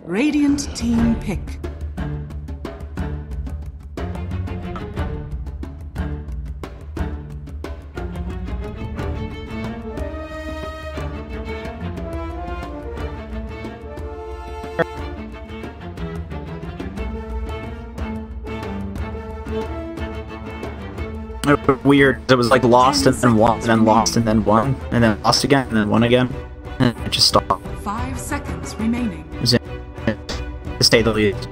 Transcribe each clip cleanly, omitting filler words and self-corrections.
Radiant team pick. Weird. It was like lost and then won, and then lost and then won, and then lost again, and then won again. And it just stopped. 5 seconds remaining. To say the least.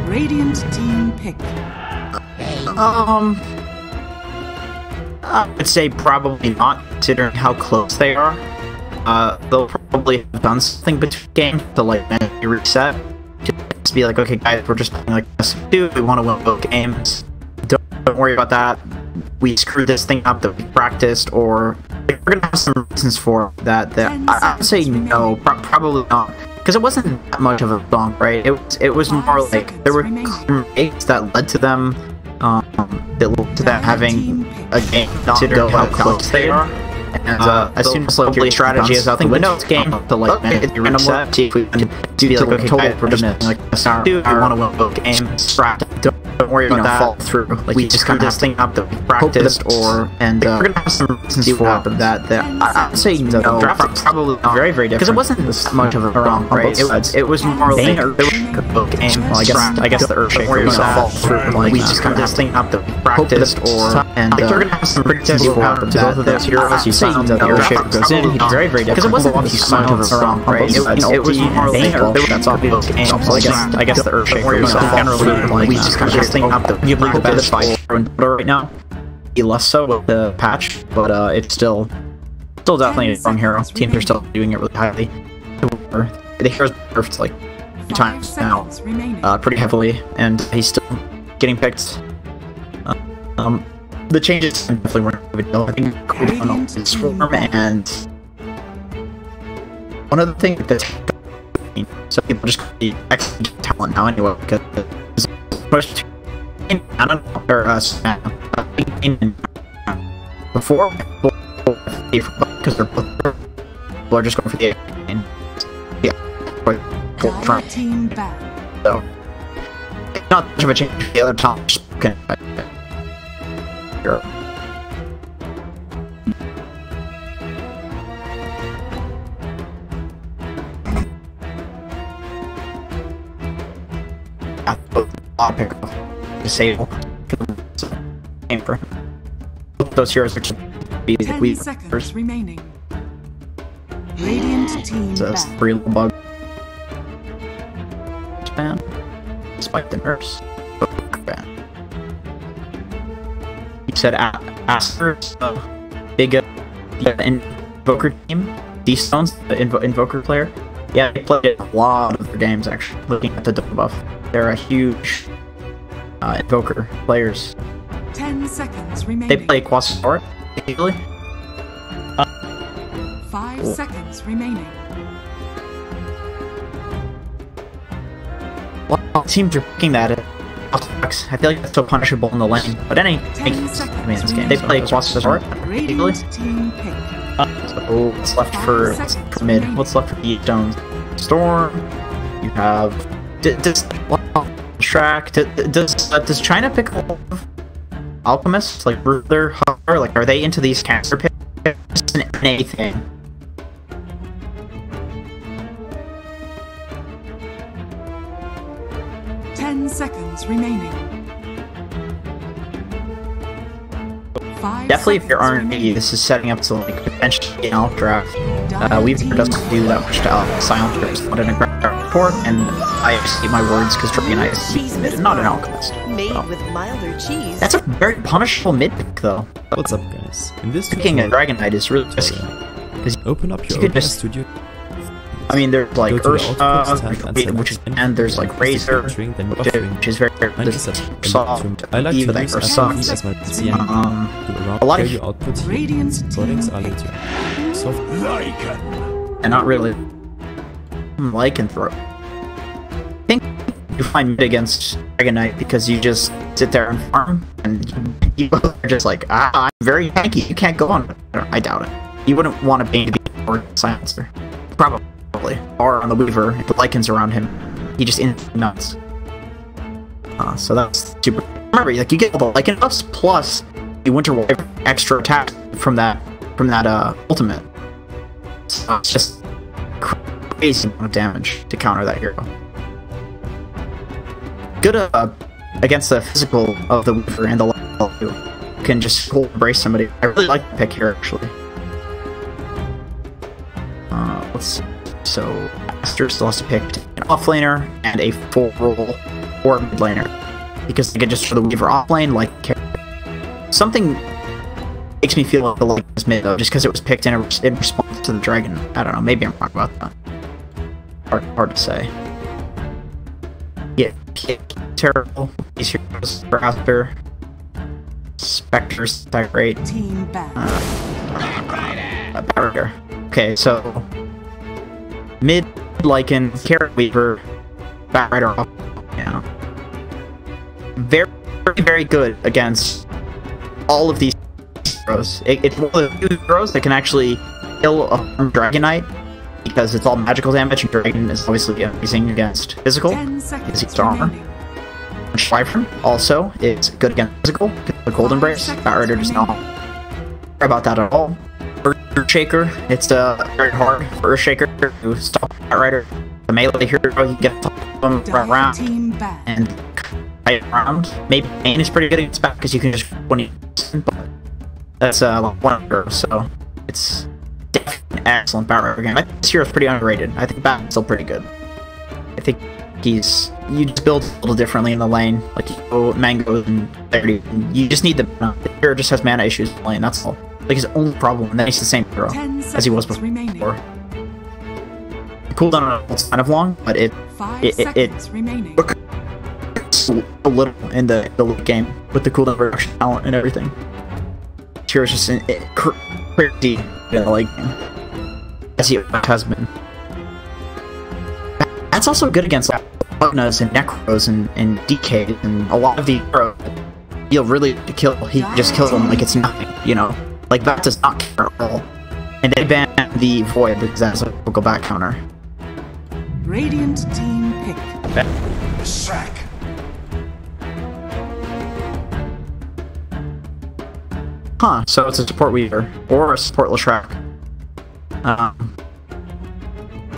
Radiant team pick. I would say probably not, considering how close they are. They'll probably have done something between games to like maybe reset. Just be like, okay guys, we're just playing like this. We want to win both games. Don't worry about that. We screwed this thing up that we practiced, or we're gonna have some reasons for that. I would say no, probably not. Because it wasn't that much of a song, right? It was more like there were mistakes that led to them, having a game not go how close they are. And as soon as like your strategy is out the window, game to like reset, see if we can be like, okay, guys, we're just like we want to win both games. Don't worry about that. Fall through. Like we just kind of this thing up that we practiced, we're gonna have some reasons for that. I would say no, probably not. Very different. Because it wasn't this much of a wrong, right? It was more like both games. Well, I guess the Earthshaker was fall through. Like we just kind of this thing up that we practiced, we're gonna have some reasons for that. Both of those heroes, you say the Earthshaker goes in. He's very different. Because it wasn't this much of a wrong, right? It was more like that's all both games. I guess the Earthshaker was fall through. Like we just kind of thing up that you believe that is fine right now. Less so with the patch, but it's still definitely a strong hero. Teams are still doing it really highly. The hero's nerfed like 2 times now, pretty heavily, and he's still getting picked. The changes definitely weren't a big deal. I think cooldown is Swarm, and one of the things that's so people just call the extra talent now anyway, because most I don't know, or before because they're both people are just going for the and team back. So it's not much of a change. The other top okay. Pick up disable aim for those heroes are just be the 10 seconds remaining. Radiant team so that's 3 little bug spam spike the nerfs you said ASTER's big invoker team D-Stones the invoker player. Yeah, they played a lot of their games actually. Looking at the buff, they're a huge invoker players. 10 seconds remaining. They play Quasar usually. 5 seconds remaining. Well, teams are picking at it. I feel like that's so punishable in the lane. But any this game, they play Quasar usually. So what's left for mid? What's left for the Stones? Storm. You have track. Does China pick a lot of alchemists? Like Ruther, Hover? Like are they into these cancer picks and anything? Seconds remaining. Definitely, if you're RNG, this is setting up to like potentially an alt draft. Weaver doesn't do that much to silencers, not in a ground report, and I see my words because Dragonite is not an alchemist. So. That's a very punishable mid pick, though. What's up, guys? In this picking a Dragonite is really risky. Open up your OBS studio. I mean, there's like and there's like Razor, which is very soft. I like to use SRV as my CM a lot of output settings are later. Soft and not really lycanthrope. I think you find mid against Dragon Knight because you just sit there and farm, and you are just like, I'm very tanky, you can't go on. I doubt it. You wouldn't want a Bane to be more Silencer. Probably. Or on the Weaver, if the Lycans around him, he just instantly nuts. So that's super. Remember, like, you get all the Lycan buffs, plus the Winter Wyvern extra attack from that ultimate. So it's just crazy amount of damage to counter that hero. Good against the physical of the Weaver and the level 2. You can just cold embrace somebody. I really like the pick here, actually. Let's see. So Aster still has to pick an offlaner and a full roll or mid laner, because they can just throw the Weaver offlane like something makes me feel like the lane is mid though, just because it was picked in response to the dragon. I don't know. Maybe I'm wrong about that. Hard to say. Yeah, terrible. These heroes for Aster. Spectre's that great. Team back. Barrier. Okay, so mid Lycan, Carrot Weaver, Batrider off. Yeah. Very, very good against all of these heroes. It's one of the few heroes that can actually kill a Dragon Knight, because it's all magical damage, and Dragon is obviously amazing against physical, because he's armor. Wyvern also is good against physical, the Cold Embrace. Batrider does not care about that at all. Earthshaker, it's very hard for Earthshaker to stop Batrider. The melee hero, you get them run around and fight around. Maybe Bane is pretty good against Bat because you can just 20%, but that's one hero, so it's definitely an excellent Batrider game. I think this hero's pretty underrated. I think Bat's still pretty good. I think you just build a little differently in the lane, like you go mangoes and clarity. You just need the mana. The hero just has mana issues in the lane, that's all. Like his only problem, and then he's the same hero as he was before. The cooldown on it's kind of long, but it looks a little in the late game with the cooldown reduction talent and everything. This hero's just crazy in the late game, as he has been. That's also good against Bugnas and Necros and DK and a lot of the heroes feel really to kill. He just kills them like it's nothing, you know? Like, that does not care at all. And they ban the Void because that's a go back counter. Radiant team pick. Sack. Huh, so it's a support Weaver or a support Leshrac.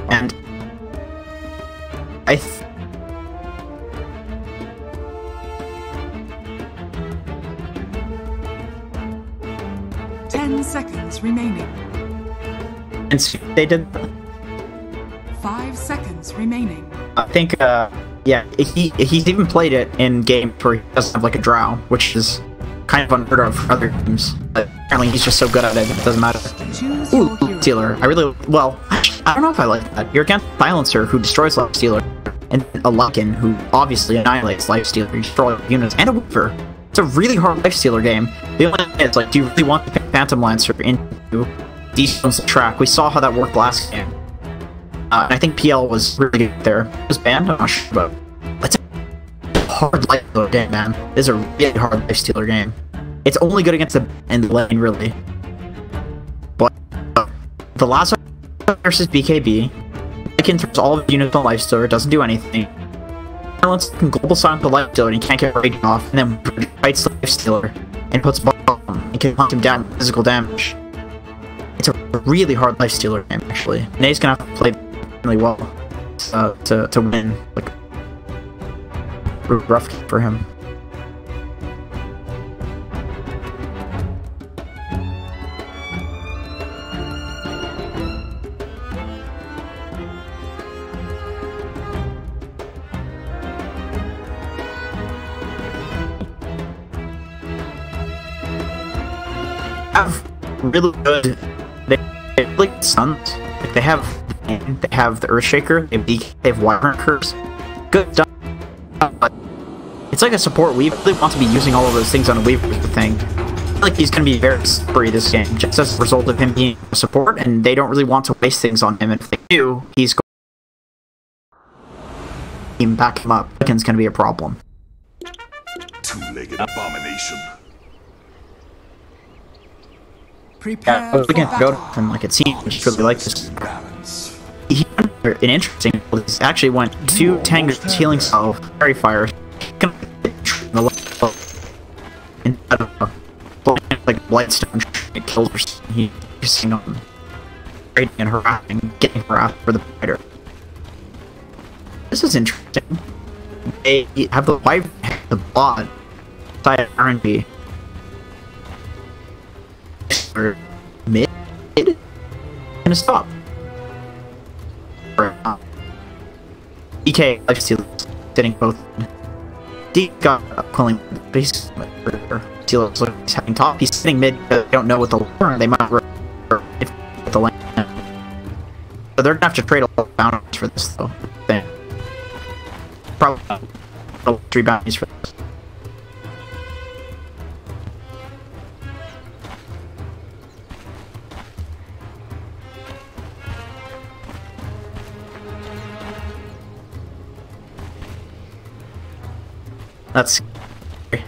And I 10 seconds remaining. and they did 5 seconds remaining. I think, yeah, he's even played it in games where he doesn't have, like, a drow, which is kind of unheard of for other games. But apparently he's just so good at it, it doesn't matter. Ooh, Lifestealer. I really, well, I don't know if I like that. You're against Silencer, who destroys Lifestealer, and a Lycan, who obviously annihilates Lifestealer, you destroy units, and a Weaver. It's a really hard Lifestealer game. The only thing is, like, do you really want to pick Phantom Lancer into Destone's track? We saw how that worked last game. And I think PL was really good there. It was banned? I'm not sure, but that's a hard Lifestealer game, man. This is a really hard Lifestealer game. It's only good against the in the lane, really. But the last one versus BKB, Lycan throws all of the units on Lifestealer, doesn't do anything. Silence can global silence the Lifestealer and he can't get Rage off, and then fights the Lifestealer and puts a bomb and can hunt him down with physical damage. It's a really hard Lifestealer game, actually. Nay's gonna have to play really well to win. Like, rough for him. Have really good. They have like Suns. Like they have the Earthshaker. They have Wyvern Curse. Good stuff. But it's like a support Weaver. I really want to be using all of those things on a Weaver is the thing. I feel like he's going to be very slippery this game, just as a result of him being a support, and they don't really want to waste things on him. And if they do, he's going. team back him up, it's gonna be a problem. Two-legged abomination. Prepare We for can go battle. and like it seems just really like this. Balance. He an interesting. He actually went 2 Tanger's healing cell, fairy fire. The level instead of like Blightstone, it kills her. He's using raiding and harassing, getting harassed for the fighter. This is interesting. They have the wife, the bot, side RNG. Or mid? Gonna stop. DK lifesteal sitting both. D got calling base Steal is having top. He's sitting mid because they don't know what the lane. They might if the lane. So they're gonna have to trade a lot of bounties for this though. Then probably 3 bounties for this. That's scary.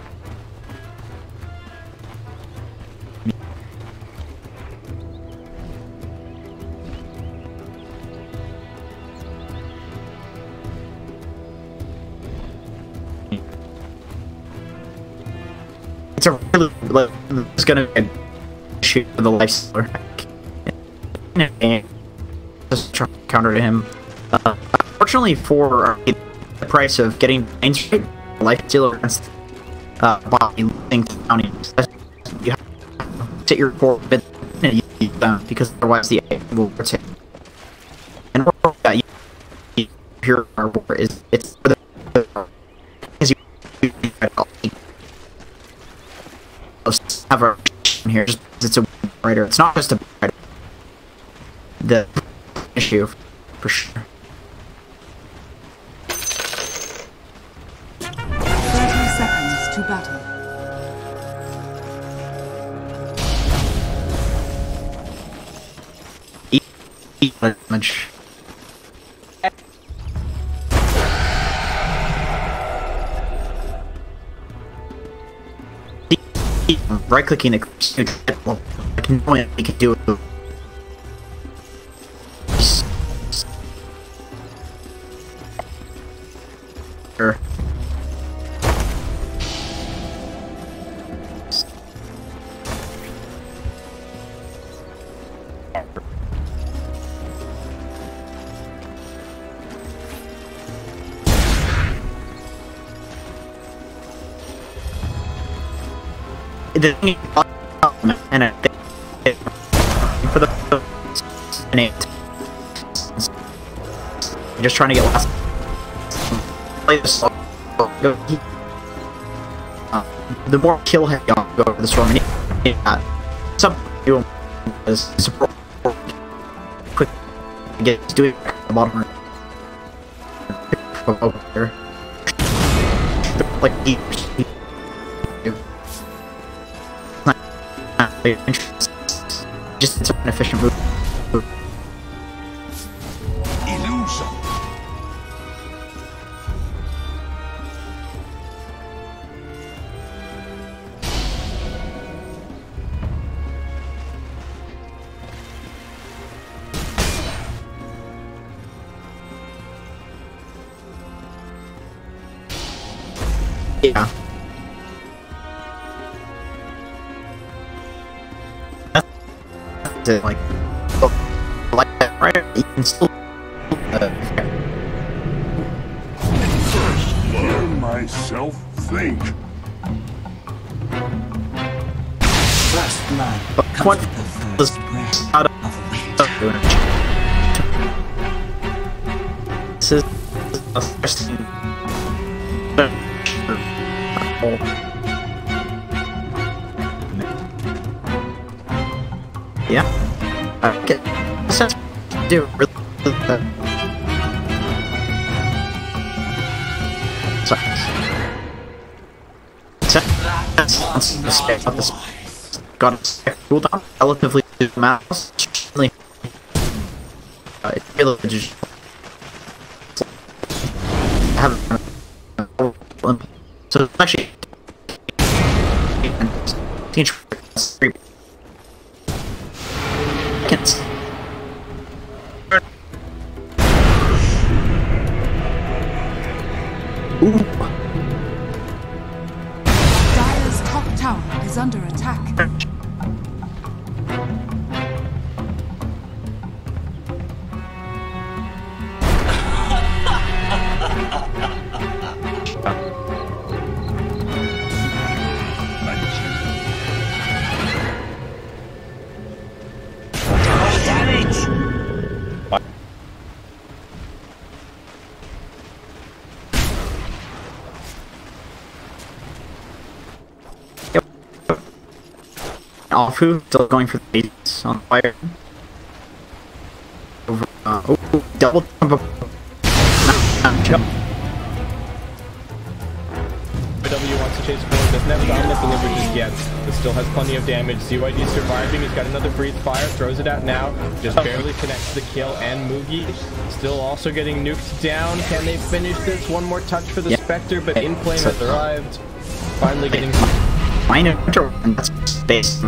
It's a really it's gonna shoot for the life stealer. Just try to counter to him. Fortunately for the price of getting lanes right, life stealer against body losing bounty, you have to sit your core bit and you down because otherwise the A will rotate. And you hear our war is it's for the because you have a here just it's a writer. It's not just a writer. The issue for sure. 30 seconds to battle. Eat damage. Right clicking the I can only do it. Sure. The thing and I think for the just trying to get last play this the more kill heavy you go over the storm and some you is support quick get doing the bottom over there like just it's an efficient move. Illusion. Yeah. To like that, right? You can still First, learn myself think. First blood but comes what with the does first breath out of a wind. this is a first thing. Yeah, I get sense do really sorry. The space of this got its cooldown relatively to the mouse. Really, it's really just have So it's actually teach 3 seconds. Ooh. Dire's top tower is under attack. Alfu still going for the base on fire. Over, oh, double jump. W wants to chase forward, doesn't have the omelet delivered just yet, but still has plenty of damage. ZYD surviving, he's got another breathe fire, throws it out now, just barely connects the kill, and Mugi still also getting nuked down. Can they finish this? One more touch for the Spectre, but In Flame has arrived. Finally getting... Minor, that's base.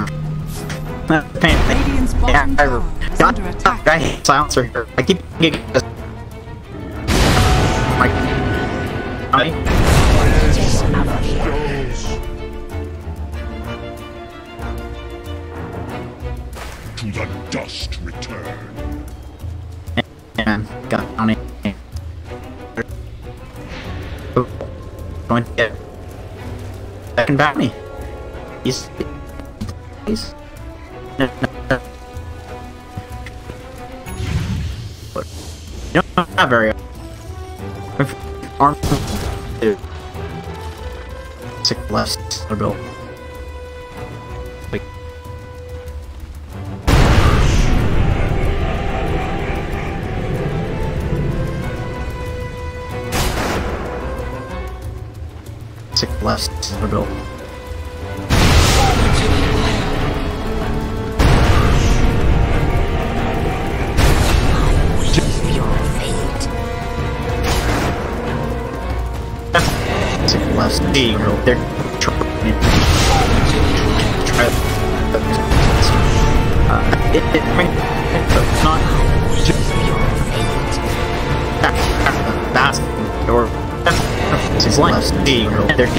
Radiant's bottom tower is under attack. I hate silencer here. I keep getting this. To the dust return. And got on it. Going to get second back me. He's no, not very arm 6 left or build. Left or build. Left B, they're trying it's not that's or it's left B, they're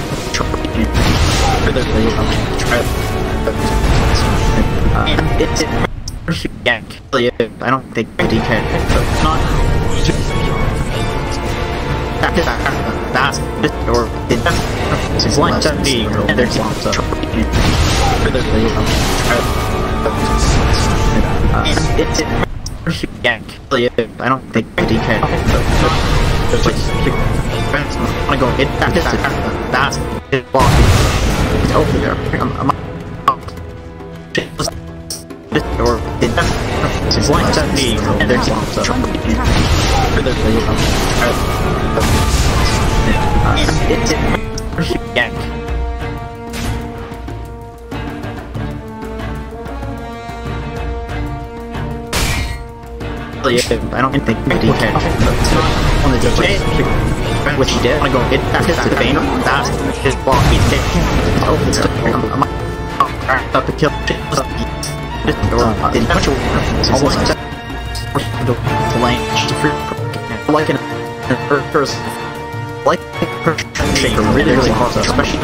it's I don't think DK, it's not that's or it's like B, there's I don't think DK, I go hit that's it blocking. It's over there. I'm or it's like B, and there's I don't think DK on the delay, which he did. I go hit that to the vein. That's his block. He's taking I'm about to kill the natural almost like an person like shaker really hard, especially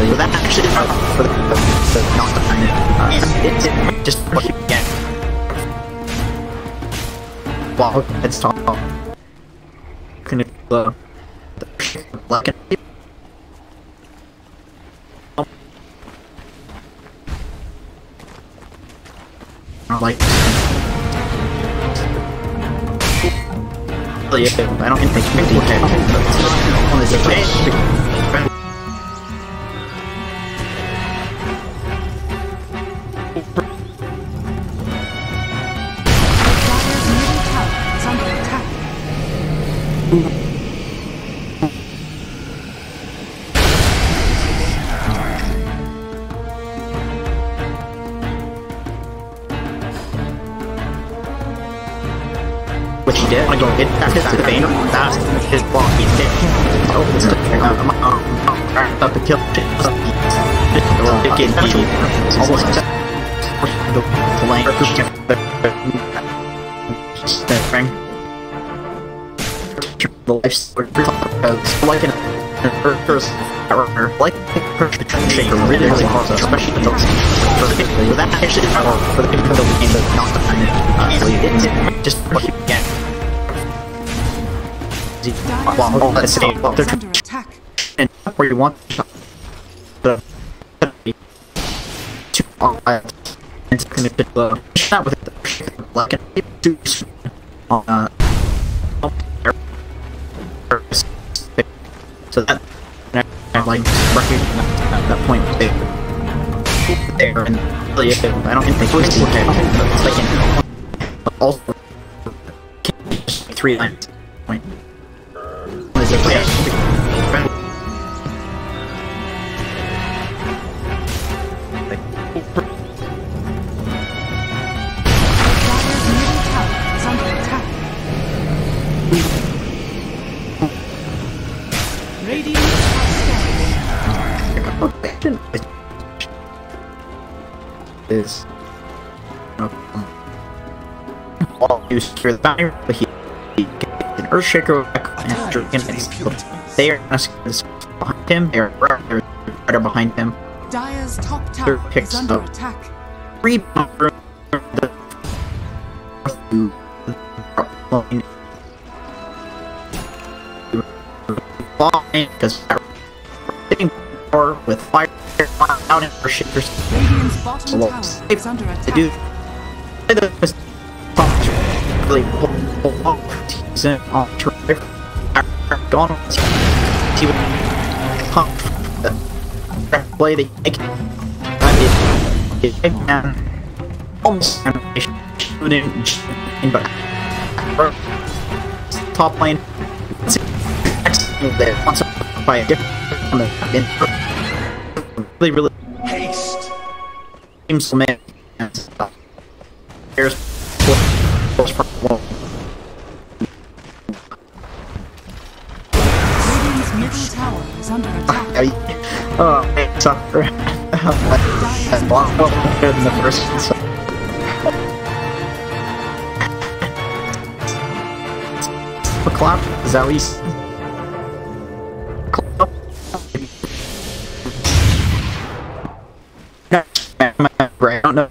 with that actually for the knockdown. It's just again. Wow, it's top. Can it like like I don't think people can on the which which he did. I'm gonna go get back to the vein fast. His block, he's dead. Up the kill. Almost the lane. The life like an first like shaker really hard, especially for that actually for the people that game but not the time just what you get. Well, let's say they're under attack. and where you want the to and connect it not with the like so that like at that point there and really I don't think they can look at it like also 3 lines point is all used for the bounty, but he gets an Earthshaker after him. They are behind him. They're right behind him. Dire's top tower is under attack. Rebound from the line because power with fire out in Earthshakers. Radiant's bottom tower is under attack. Do really pull off on trip gone see what pump play they make and almost shooting in but top lane there once by a different really Haste. seems to make there's Radiant's middle tower is under attack. oh, it's up for that block good in the first one, so. A clap? Is that what you said? I don't know.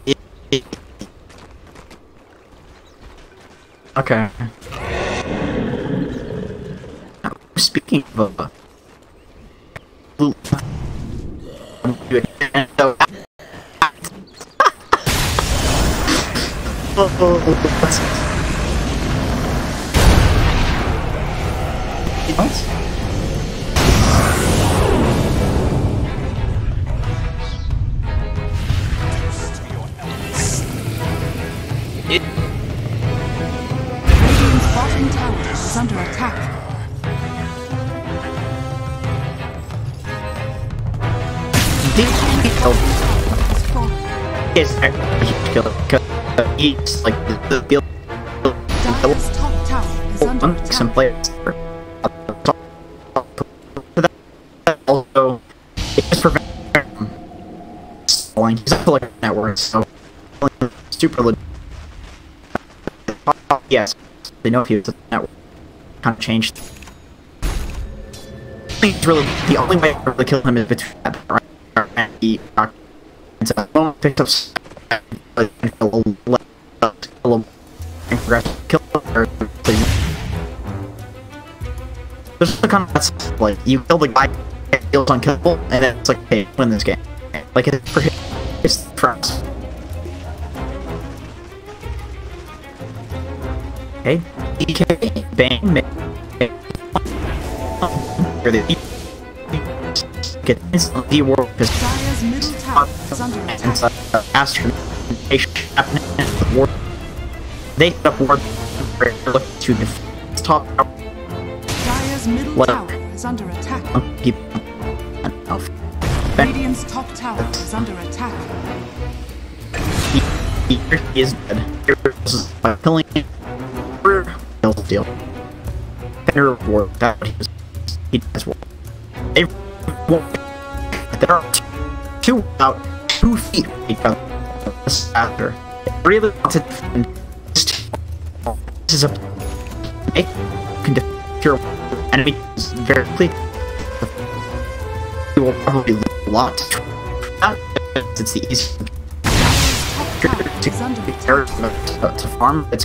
Okay. Speaking of Radiant's bottom tower is under attack. He's like the build Dire's top tower is under attack. some players also it just prevents stalling. He's a like network, so super legit. Yes, they know if he was a network kind of changed. I think it's really the only way to really kill him is between that and the and so I picked up kill her. There's the kind of like you kill the guy, it feels unkillable, and then it's like, hey, win this game. Like it's for his friends. Okay, EK, bang, get instantly world because Dire's middle tower is under attack. ASTER they hit up ward look to defense top Dire's middle tower is under attack. keep Radiant's top tower is under attack. he is dead. Killing deal. Better reward that he does well. There are two about 2 feet from each other. After really want to defend this is a make can defend your enemy very quickly. You will probably lose a lot. It's the easiest to farm. It's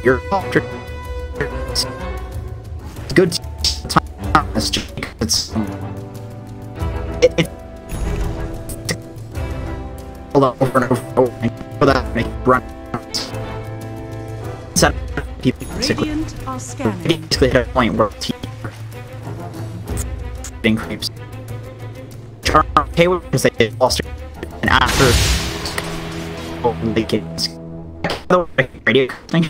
your it's good time. It's just it's it hold on over and over and for that make run. Set people basically hit a point where team creeps. Are okay with because they did lost it, and after they get the radio thing.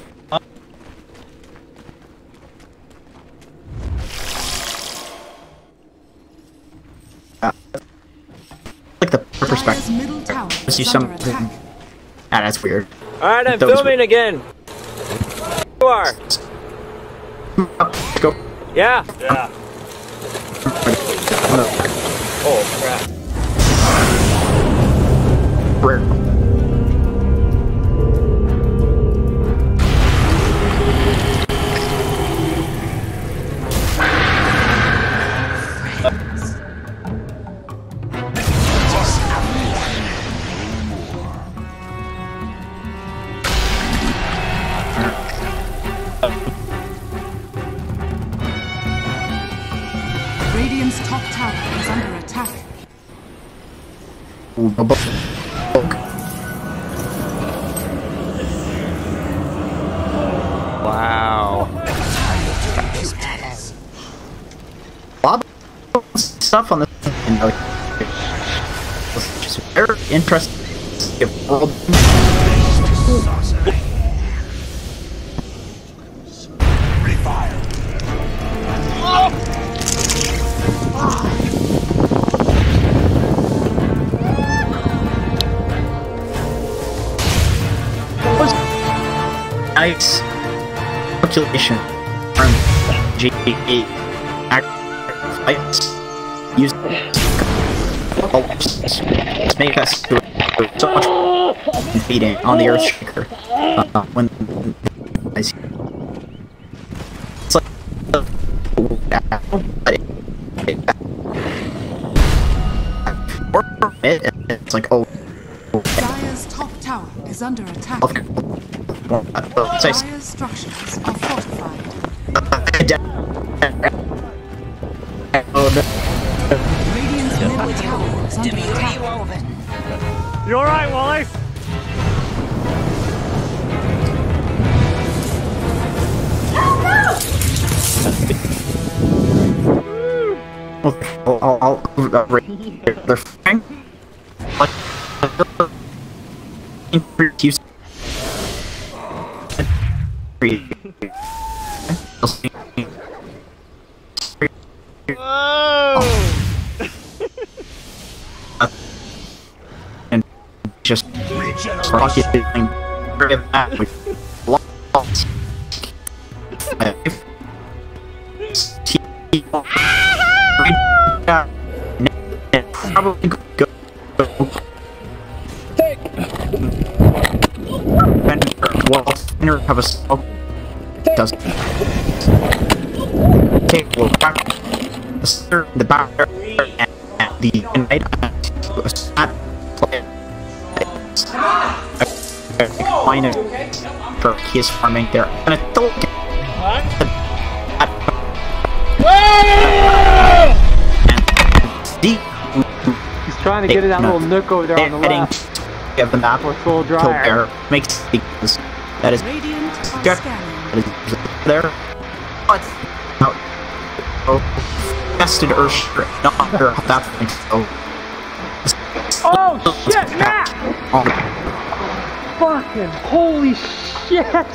Like the perspective. See something. Ah, that's weird. Alright, I'm filming again. You are. Go. Yeah. Yeah. Oh crap. Rare. Radiant's top tower is under attack. Wow. Bob stuff on this just very interesting. Nice calculation from GE fights use make us do so much beating on the Earthshaker when I see it's like it's like oh Dire's top tower is under attack. Dire's structures are fortified. Radiant's middle tower is under attack. You alright, Wally? I'll they're fine. Like use and just rocketing that with lots probably go well have a smoke doesn't take will back the back and the invite to a stat player find it for his farming there and I don't He's trying to get in that little nook over there on the left. Of the map or full dryer makes because that is there but tested Earthshaker not sure how that thing oh shit Matt fucking holy shit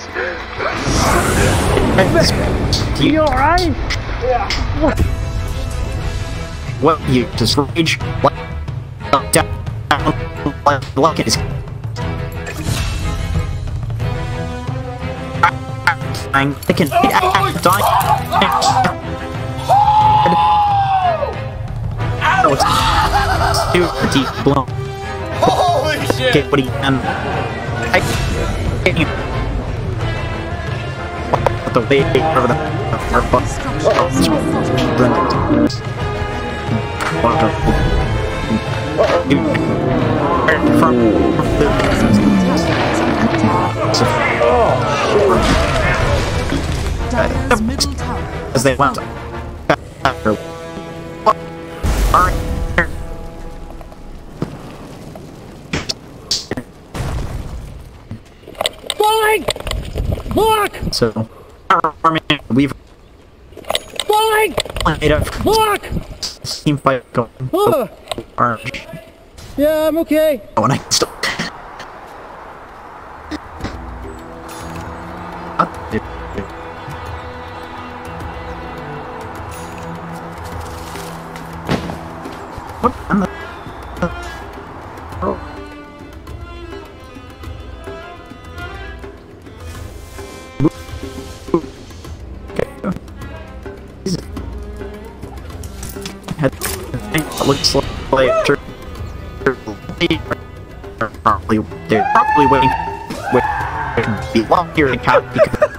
you alright yeah what you just rage like down like is dying. I can dying. Oh, it's too deep blown. Holy shit! Okay, what do you I can't you the way over the Dire's middle tower as they went after so we've made a team fight going orange. Yeah, I'm okay. Oh, and I still what? I'm the looks like they're probably waiting be long here to count because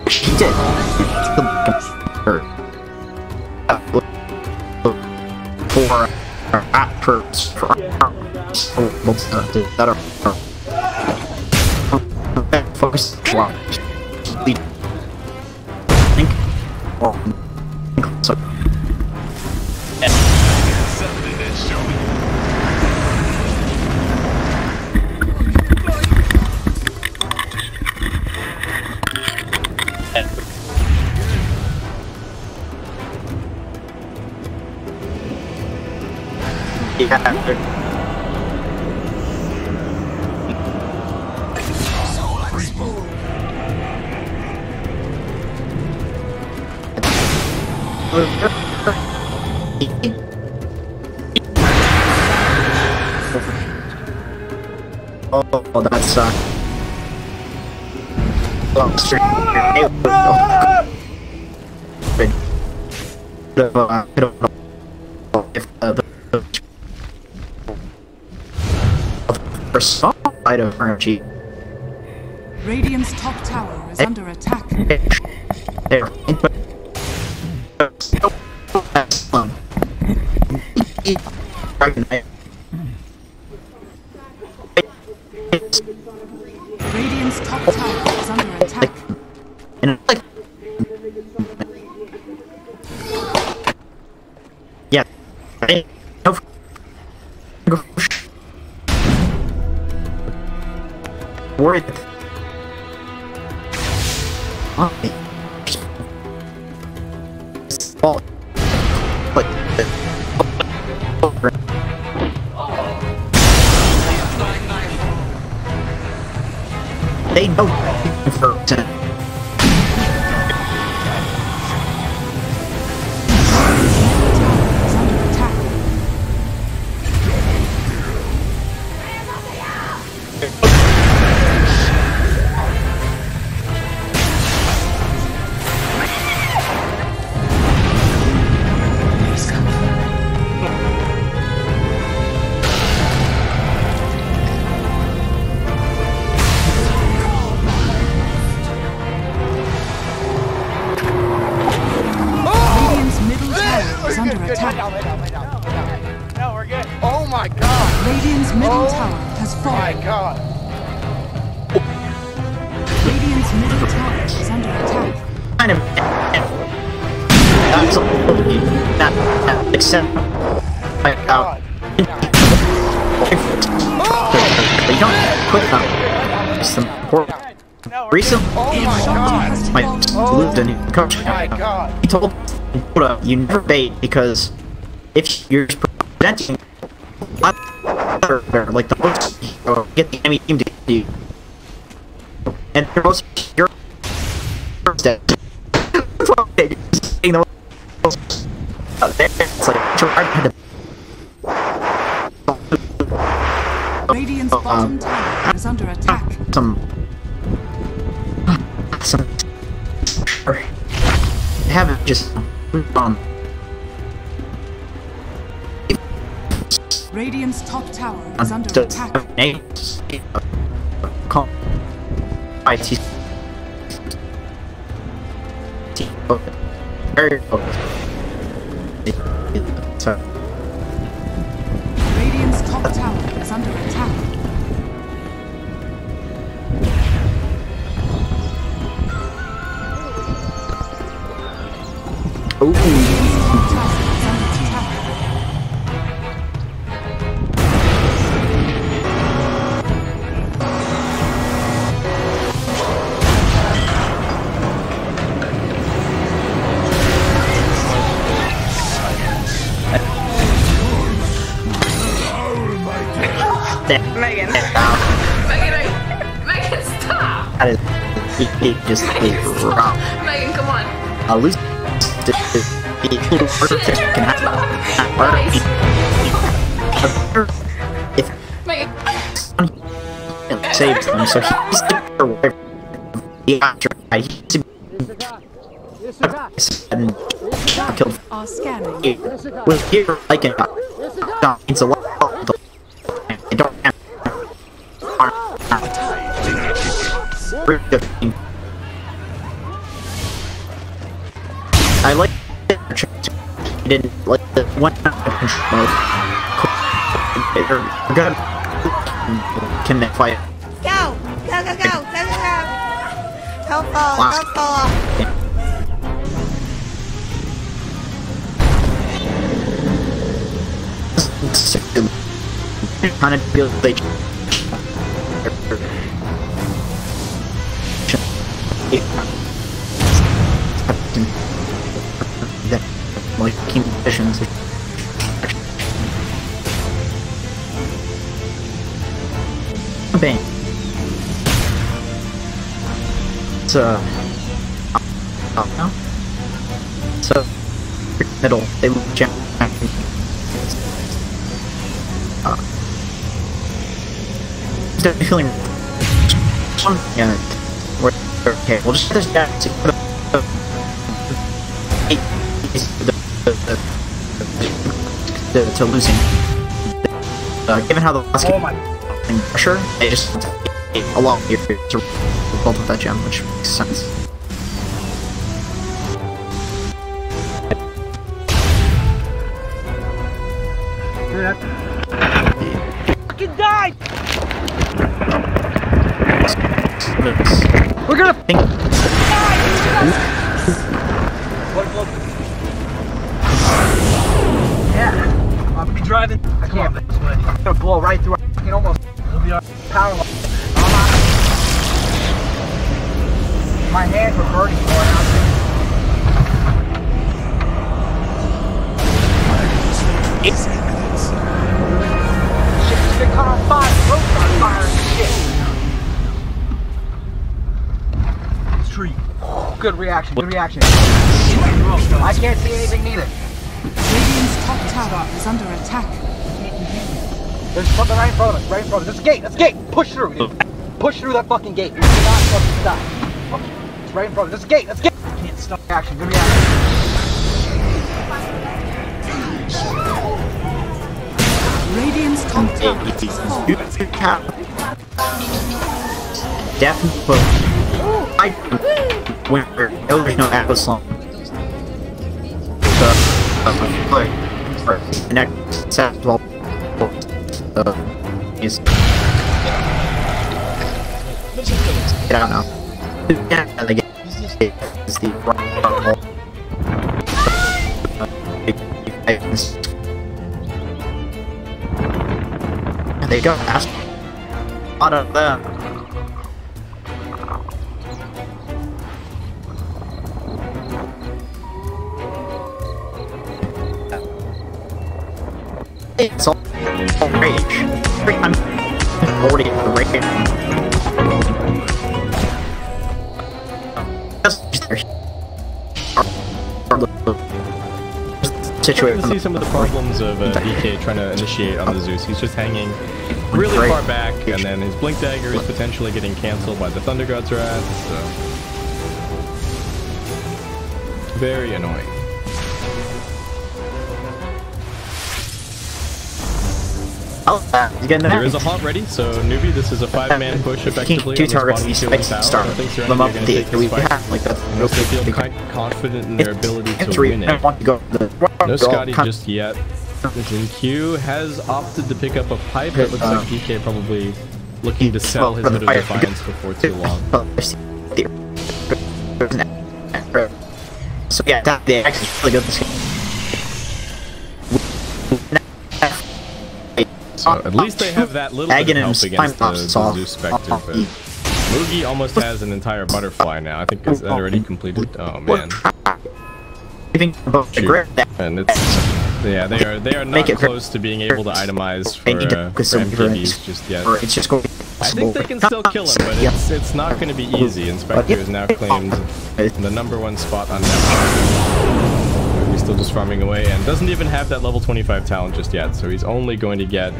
she did for actors for that are focus on think or so oh, that's long street. I don't know if the first side of RNG. Radiant's top tower is under attack. There. Radiant's top tower is under attack. And like, yeah, no, worried. Well, but they know for No, we're good. Oh my god! Radiant's middle tower has fallen. Oh my god! Radiant's middle tower is under attack. kind of absolutely not accept my out. But you don't quit them. It's important. Recently, my lived in the country. He told you never bait because if you're presenting like the host or get the enemy team to get you, and they're most you're dead. It's like Radiant's bottom tower is under attack. Some haven't just moved on. Radiant's top tower is under attack. Call IT. Very focused. Radiant's top tower is under attack. Radiant's top tower is under attack. Megan, stop! That is, he just wrong. Megan, come on. At least can if Megan. saves them, so he's and killed. Are scanning. With here, like it's a lot. I don't have. I like it. He didn't like the one control. Good. Can they fight? Go! Go, go, go! Go, go, go! Help fall! Help fall! Kind of feels like that like conditions. Bang. So no. So middle they will jump. Definitely feeling yeah. Okay, we'll just this down to losing. Given how the last game pressure, they just a lot here to result of that gem, which makes sense. Fucking die! We're gonna think. Yeah, I'll be driving. I can't. It's gonna blow right through. I can almost. It'll be our power line. My hands were burning going out there. Shit's been caught on fire. Ropes on fire and shit. Tree. Good reaction. Good reaction. I can't see anything neither. Radiant's top tower is under attack. There's something right in front of us. Right in front of us. There's a gate. There's a gate. Push through, dude. Push through that fucking gate. You cannot fucking stop. It's right in front of us. There's a gate. There's a gate. Can't stop. Action. Good reaction. Radiant's top tower is falling. Definitely. Where there's no Absalom. The next set is I don't know. Yeah, they get is the they don't ask a lot of them. It's all rage. I'm already at the rage. Situation. To see some of the problems of DK trying to initiate on the Zeus. He's just hanging really far back, and then his Blink Dagger is potentially getting cancelled by the Thunder God's Wrath, so... very annoying. There is a haunt ready, so newbie, this is a 5-man push effectively. Two targets, these spikes start them up the like that. Unless they feel kind of confident in their ability to win it. No Scotty just yet. Q has opted to pick up a pipe. It looks like DK probably looking to sell his bit of defiance before too long. So yeah, that the X is really good this game. So at least they have that little bit of help against the Zeus Spectre, but Mugi almost has an entire butterfly now. I think it's already completed. Oh man. Shoot. And it's yeah, they are not close to being able to itemize for MKBs just yet. I think they can still kill him, but it's not going to be easy. And Spectre has now claimed the #1 spot on that. He's still just farming away and doesn't even have that level 25 talent just yet, so he's only going to get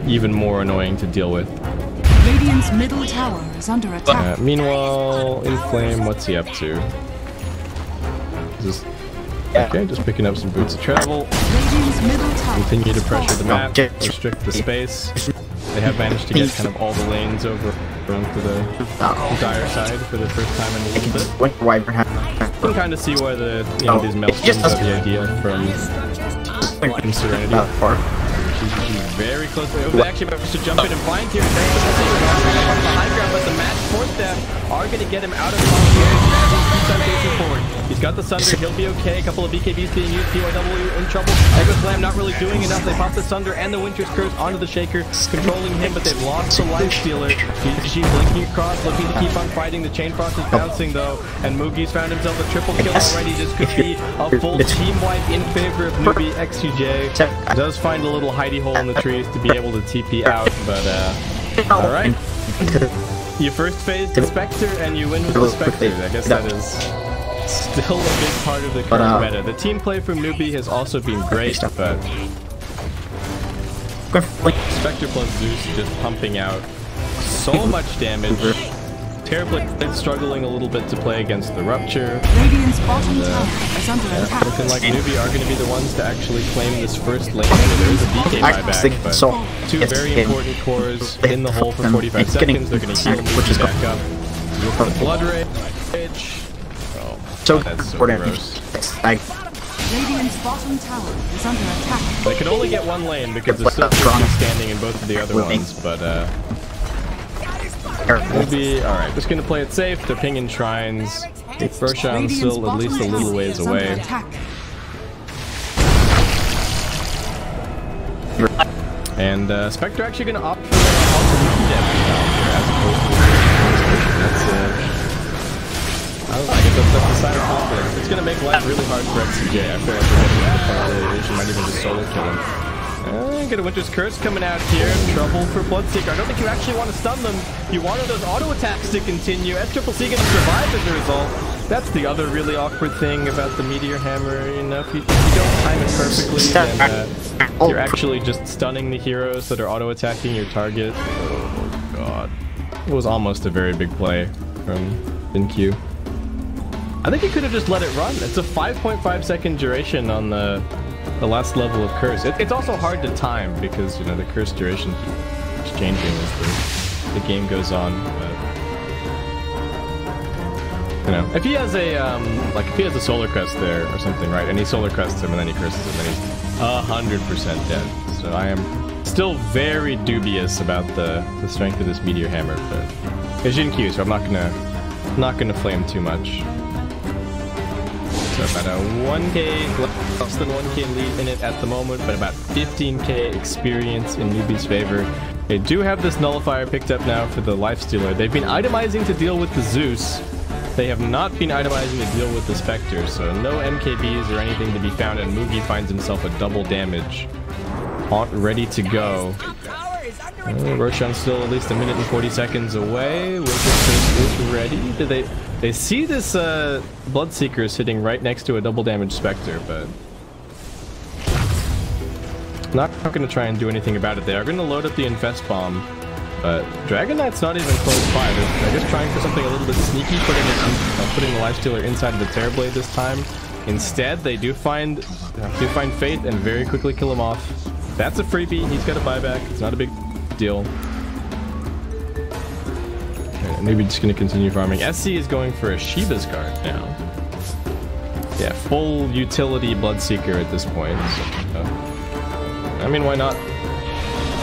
even more annoying to deal with. Radiant's middle tower is under attack. Meanwhile, Inflame, what's he up to? Okay, just picking up some boots of travel. Continue to pressure the map, restrict the space. They have managed to get kind of all the lanes over onto the dire side for the first time in a little bit. You can kind of see why these maelstroms got the idea from Serenity. She's very close. They actually managed to jump in and find here. The high ground, but the match force them are going to get him out of the forward. He's got the Sunder, he'll be okay. A couple of BKBs being used, PYW in trouble. Echo Slam not really doing enough. They pop the Sunder and the Winter's Curse onto the Shaker, controlling him, but they've lost the Life Stealer. She's blinking across, looking to keep on fighting. The Chain Frost is bouncing though, and Mugi's found himself a triple kill already. This could be a full team wipe in favor of Newbie XUJ. Does find a little hidey hole in the trees to be able to TP out, but alright. You first phase the Spectre and you win with the Spectre. I guess that is still a big part of the current meta. The team play from Newbie has also been great, but Spectre plus Zeus just pumping out so much damage. Terribly struggling a little bit to play against the Rupture. Radiant's bottom tower is under attack. Looking like Newbie are going to be the ones to actually claim this first lane. There is a DK buyback, but two very important cores in the hole for 45 seconds. They're going to heal Newbie back up. With the Blood Rage. Oh, that's so gross. Radiant's bottom tower is under attack. They can only get one lane because there's still Christian standing in both of the other ones, but alright, just gonna play it safe. They're pinging shrines. Roshan's still at least a little ways away. And Spectre actually gonna opt for the damage as opposed to that's I don't know, I guess that's the sign of confidence. It's gonna make life really hard for XCJ. I feel like we're getting to the point where she might even just solo kill him. Get a Winter's Curse coming out here. Trouble for Bloodseeker. I don't think you actually want to stun them. You wanted those auto attacks to continue. SCCC going to survive as a result. That's the other really awkward thing about the Meteor Hammer. You know, if you don't time it perfectly, then you're actually just stunning the heroes that are auto attacking your target. Oh god. It was almost a very big play from InQ. I think you could have just let it run. It's a 5.5 second duration on the last level of Curse. It's also hard to time because, you know, the Curse duration keeps changing as the game goes on. But, you know, if he has a if he has a Solar Crest there or something, right, and he Solar Crests him and then he curses him, then he's 100% dead. So I am still very dubious about the strength of this Meteor Hammer, but it's InQ, so I'm not gonna flame too much. So about a 1k, less than 1k lead in it at the moment, but about 15k experience in Newbie's favor. They do have this Nullifier picked up now for the Lifestealer. They've been itemizing to deal with the Zeus. They have not been itemizing to deal with the Spectre, so no MKBs or anything to be found, and Mugi finds himself a double damage. Haunt ready to go. Roshan's still at least 1 minute and 40 seconds away. Winter's is ready. They see this Bloodseeker sitting right next to a double damage Spectre, but Not going to try and do anything about it. They are going to load up the Infest Bomb, but Dragon Knight's not even close by. They're just trying for something a little bit sneaky, putting the Lifestealer inside of the Terrorblade this time. Instead, they do find Faith and very quickly kill him off. That's a freebie. He's got a buyback. It's not a big deal. Maybe just going to continue farming. SC is going for a Shiva's card now. Yeah, full utility Bloodseeker at this point. So, I mean, why not?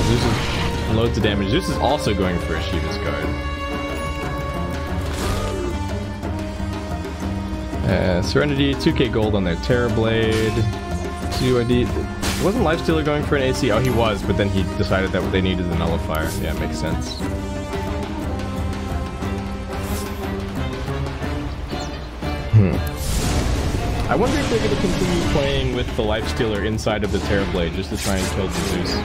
Zeus is loads of damage. Zeus is also going for a Shiva's card. Serenity, 2k gold on their Terrorblade. CUID. Wasn't Lifestealer going for an AC? Oh, he was, but then he decided that what they needed is a Nullifier. Yeah, makes sense. I wonder if they're going to continue playing with the Lifestealer inside of the Terrorblade just to try and kill the Zeus.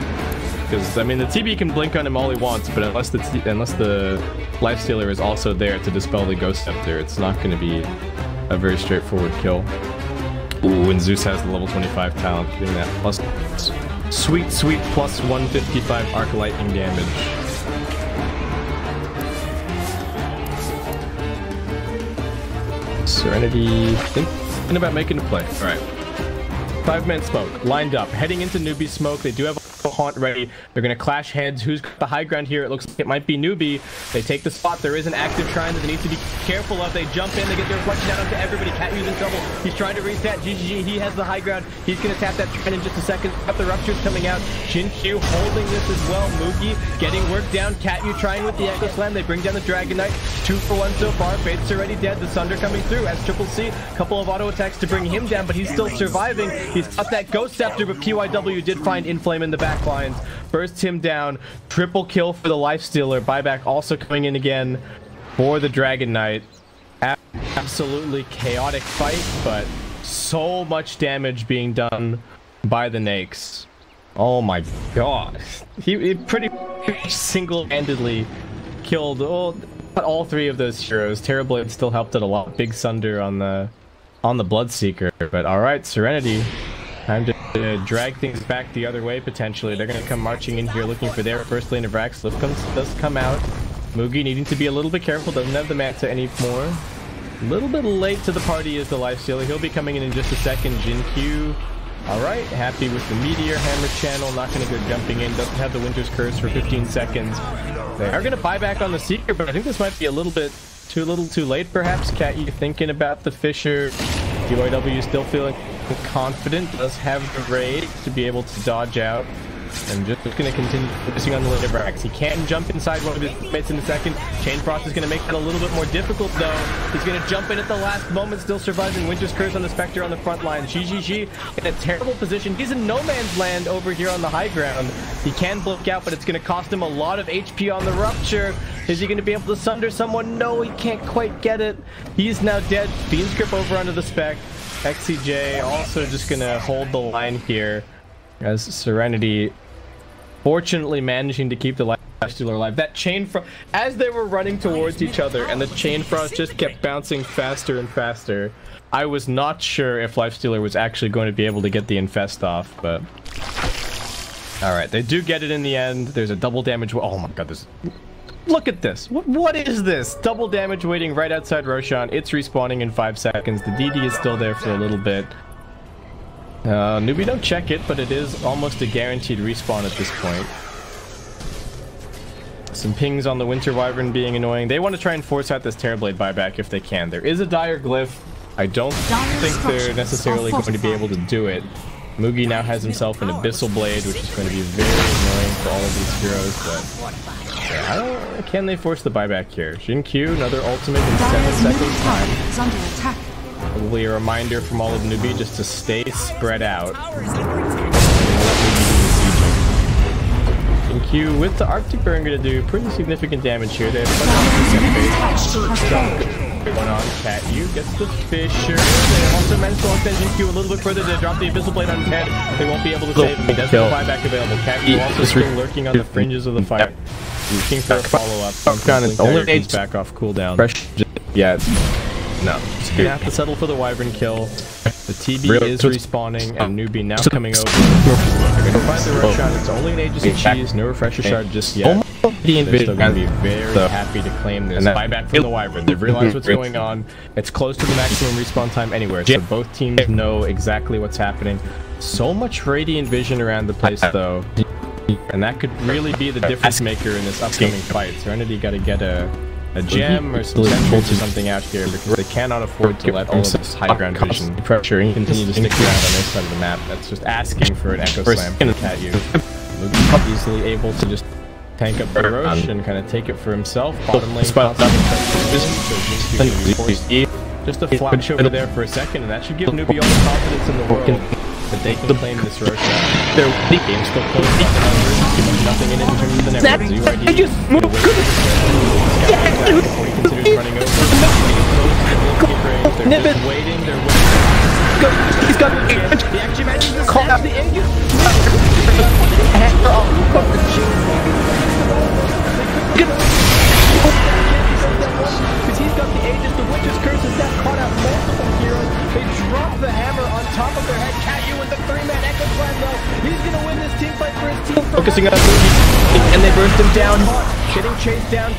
Because, I mean, the TB can blink on him all he wants, but unless the Lifestealer is also there to dispel the Ghost Scepter, it's not going to be a very straightforward kill. Ooh, and Zeus has the level 25 talent, getting that plus sweet plus 155 arc lightning damage. Serenity, thinking about making a play. All right, 5-man smoke lined up, heading into newbie smoke. They do have a haunt ready. They're gonna clash heads. Who's got the high ground here? It looks like it might be newbie. They take the spot. There is an active shrine that they need to be careful of. They jump in. They get their reflection out onto everybody. Catyu's in trouble. He's trying to reset. GGG. He has the high ground. He's gonna tap that shrine in just a second. Got the ruptures coming out. Shin-Q holding this as well. Mugi getting work down. Catyu trying with the Echo Slam. They bring down the Dragon Knight. 2 for 1 so far. Faith's already dead. The Sunder coming through as Triple C. Couple of auto attacks to bring him down, but he's still surviving. He's got that Ghost Scepter, but PYW did find Inflame in the back lines. Bursts him down. Triple kill for the Lifestealer. Buyback also coming in again for the Dragon Knight. Absolutely chaotic fight, but so much damage being done by the Nakes. Oh my god. He pretty much single-handedly killed all 3 of those heroes. Terrorblade still helped it a lot. Big Sunder on the Bloodseeker. But alright, Serenity. Time to drag things back the other way, potentially. They're going to come marching in here looking for their first lane of Rax. Lift does come out. Mugi needing to be a little bit careful. Doesn't have the Manta anymore. A little bit late to the party is the Lifestealer. He'll be coming in just a second. Jin-Q. Alright, happy with the Meteor Hammer channel. Not going to go jumping in. Doesn't have the Winter's Curse for 15 seconds. They are going to buy back on the Seeker, but I think this might be a little bit too late, perhaps. Catyu thinking about the Fisher. PYW still feeling confident, does have the raid to be able to dodge out, and just going to continue focusing on the lane of Rax. He can jump inside one of his teammates in a second. Chain Frost is going to make that a little bit more difficult though. He's going to jump in at the last moment, still surviving. Winter's Curse on the Spectre on the front line. GGG in a terrible position. He's in no man's land over here on the high ground. He can blink out, but it's going to cost him a lot of HP on the Rupture. Is he going to be able to sunder someone? No, he can't quite get it. He's now dead. Fiend's Grip over onto the Spec. XCJ also just gonna hold the line here as Serenity fortunately managing to keep the Lifestealer alive. That Chain Frost, as they were running towards each other and the Chain Frost just kept bouncing faster and faster, I was not sure if Lifestealer was actually going to be able to get the Infest off, but alright, they do get it in the end. There's a double damage. Oh my god, this. Look at this. What is this? Double damage waiting right outside Roshan. It's respawning in 5 seconds. The DD is still there for a little bit. Newbie don't check it, but it is almost a guaranteed respawn at this point. Some pings on the Winter Wyvern being annoying. They want to try and force out this Terrorblade buyback if they can. There is a Dire Glyph. I don't think they're necessarily going to be able to do it. Mugi now has himself an Abyssal Blade, which is going to be very annoying for all of these heroes, but can they force the buyback here? Jin-Q, another ultimate in 7 seconds time. Probably a reminder from all of Newbie just to stay spread out. Jin-Q with the Arctic Burn going to do pretty significant damage here. They have one on Catyu, gets the Fisher. They also managed to extend Jin-Q a little bit further to drop the Abyssal Blade on his head. They won't be able to save him. He does have a buyback available. Catyu also still lurking on the fringes of the fight. Looking for a follow-up. Only comes back off cooldown. Yeah, no. Just gonna have to settle for the Wyvern kill. The TB is respawning, and Newbie now coming over. Gonna find the rush shot. It's only an Aegis of Cheese, no refresher shard just yet. They're still gonna be very happy to claim this buyback from the Wyvern. They've realized what's going on. It's close to the maximum respawn time anywhere, so both teams know exactly what's happening. So much Radiant vision around the place though, and that could really be the difference maker in this upcoming fight. Serenity gotta get a gem or some sentries or something out here because they cannot afford to let all of this high ground vision pressure continue to stick around on this side of the map. That's just asking for an Echo Slam to at you. Luke's easily able to just tank up the Roche and kind of take it for himself. Bottom lane just a flash over there for a second, and that should give Newbie all the confidence in the world that they can claim this Roche now. Their game's still close by the numbers. Nothing in it in terms of the network. ZYD before he considers running over. They're just waiting. They're waiting. He's got the Aegis. The action magic just snaps the Aegis. Because he's got the Aegis, the Witch's Curse has now caught out multiple heroes. They drop the hammer on top of their head. Catyu with the 3-man Echo Slam though. He's gonna win this team fight for his team. Focusing on Mugi, and they burst him down. Getting chased down.